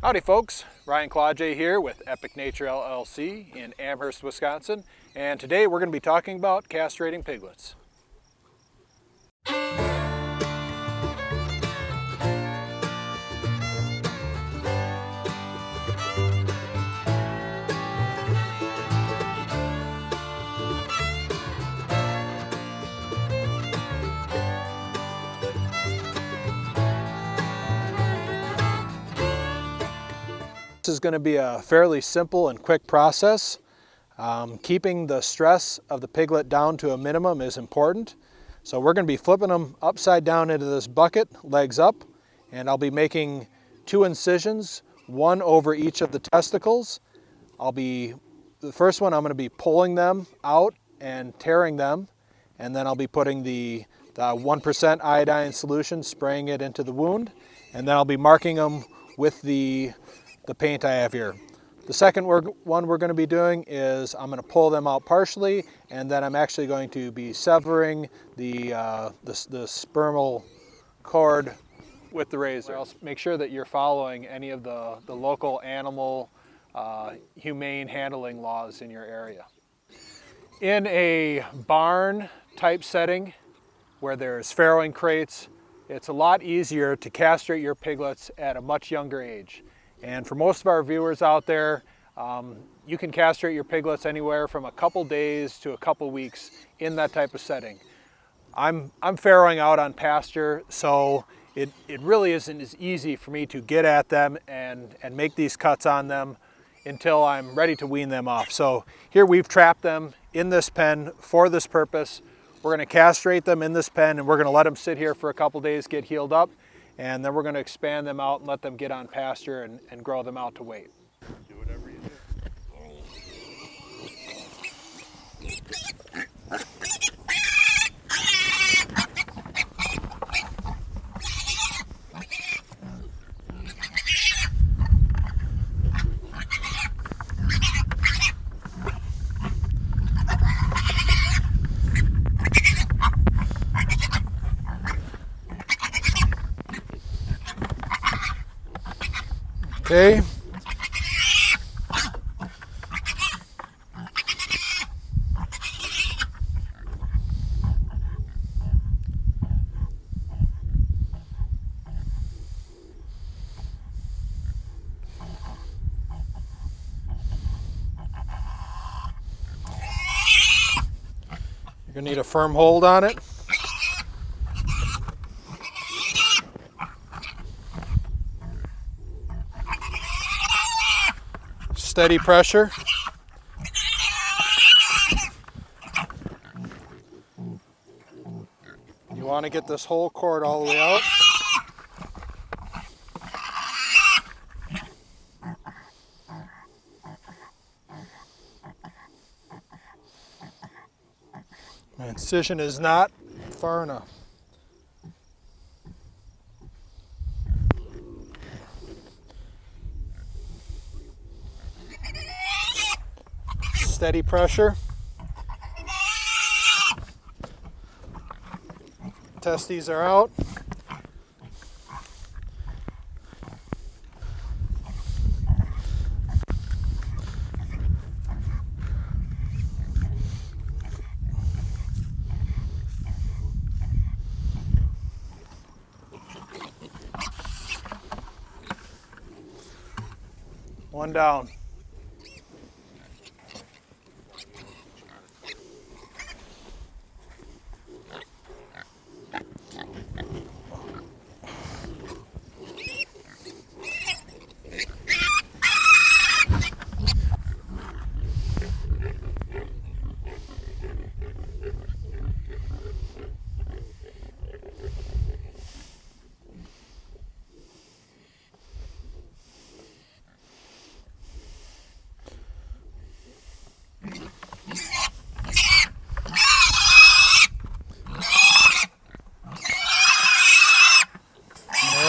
Howdy folks, Ryan Claude here with Epic Nature LLC in Amherst, Wisconsin, and today we're going to be talking about castrating piglets. This is going to be a fairly simple and quick process. Keeping the stress of the piglet down to a minimum is important. So we're going to be flipping them upside down into this bucket, legs up, and I'll be making 2 incisions, one over each of the testicles. The first one I'm going to be pulling them out and tearing them, and then I'll be putting the 1% iodine solution, spraying it into the wound, and then I'll be marking them with the paint I have here. The second one we're going to be doing is I'm going to pull them out partially, and then I'm actually going to be severing the spermal cord with the razor. I'll make sure that you're following any of the local animal humane handling laws in your area. In a barn type setting where there's farrowing crates, it's a lot easier to castrate your piglets at a much younger age. And for most of our viewers out there, you can castrate your piglets anywhere from a couple days to a couple weeks in that type of setting. I'm farrowing out on pasture, so it really isn't as easy for me to get at them and make these cuts on them until I'm ready to wean them off. So here we've trapped them in this pen for this purpose. We're going to castrate them in this pen, and we're going to let them sit here for a couple days, get healed up, and then we're going to expand them out and let them get on pasture and grow them out to weight. Do whatever you do. Okay. You're going to need a firm hold on it. Steady pressure. You want to get this whole cord all the way out. My incision is not far enough. Steady pressure. Testes are out. One down.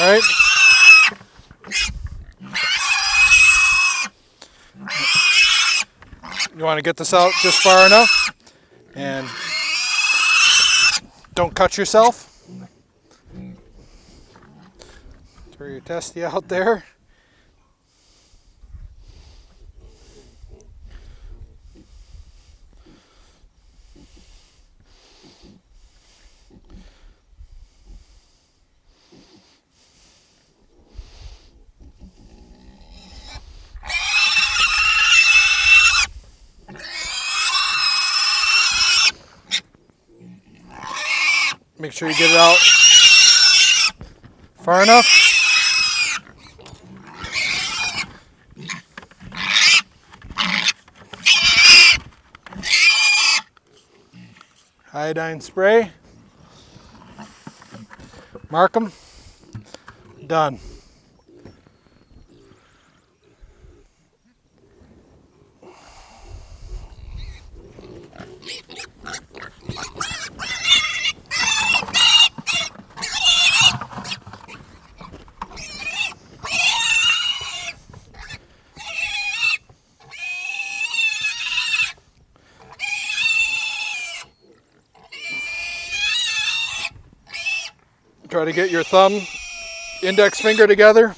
right? You want to get this out just far enough and don't cut yourself. Throw your testy out there. Make sure you get it out far enough. Iodine spray. Mark them. Done. Try to get your thumb, index finger together.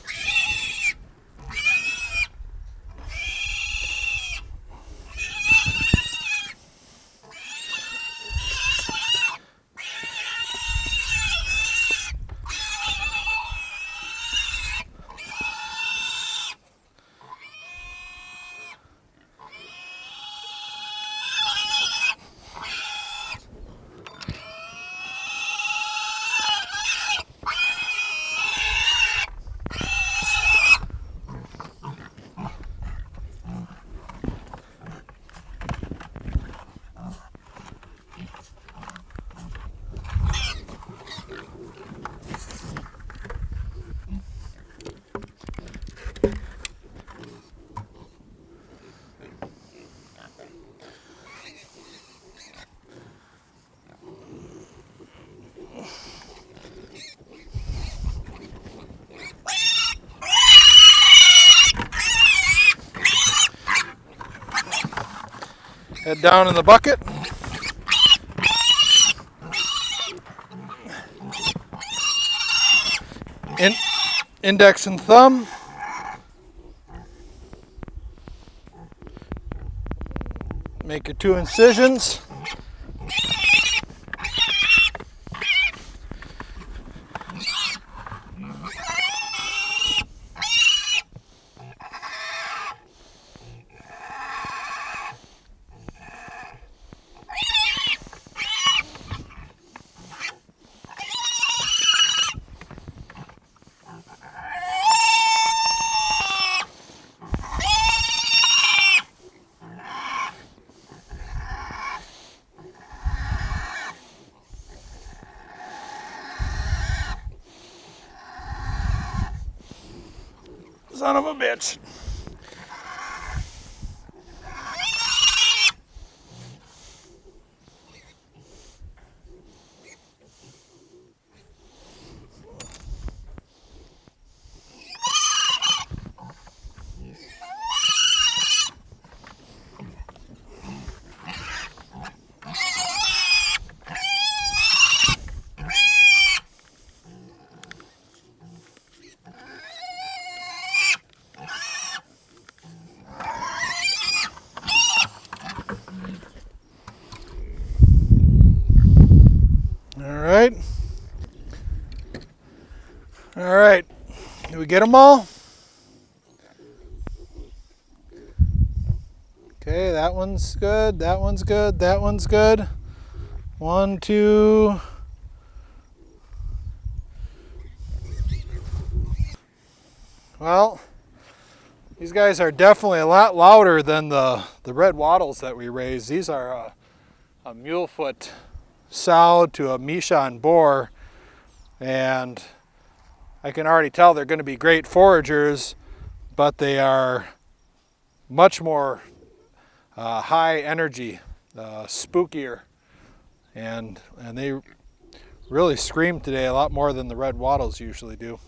Head down in the bucket. Index and thumb. Make your 2 incisions. Son of a bitch. All right, did we get them all? Okay, that one's good, that one's good, that one's good. 1, 2. Well, these guys are definitely a lot louder than the red wattles that we raised. These are a mulefoot sow to a Michon boar, and I can already tell they're going to be great foragers, but they are much more high energy, spookier, and they really scream today a lot more than the red wattles usually do.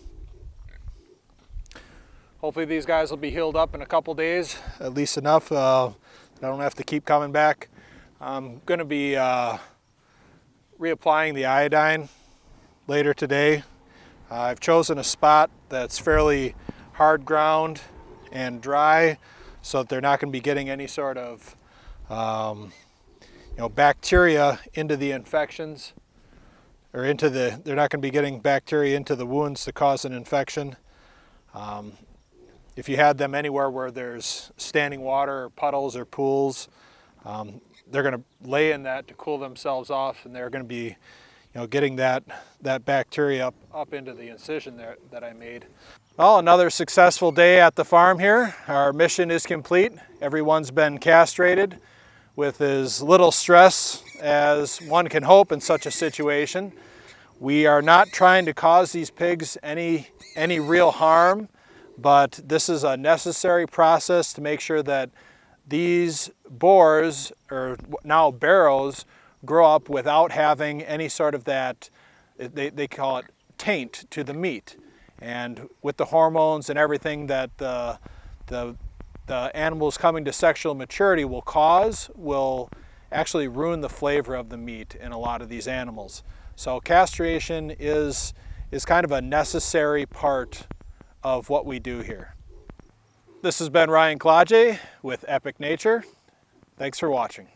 Hopefully these guys will be healed up in a couple days, at least enough I don't have to keep coming back. I'm going to be reapplying the iodine later today. I've chosen a spot that's fairly hard ground and dry, so that they're not going to be getting any sort of bacteria into the infections, or they're not going to be getting bacteria into the wounds to cause an infection. If you had them anywhere where there's standing water or puddles or pools, they're going to lay in that to cool themselves off, and they're going to be getting that bacteria up into the incision there that I made. Well, another successful day at the farm here. Our mission is complete. Everyone's been castrated with as little stress as one can hope in such a situation. We are not trying to cause these pigs any real harm, but this is a necessary process to make sure that these boars, or now barrows, grow up without having any sort of that, they call it taint to the meat. And with the hormones and everything that the animals coming to sexual maturity will actually ruin the flavor of the meat in a lot of these animals. So castration is kind of a necessary part of what we do here. This has been Ryan Klaje with Epic Nature. Thanks for watching.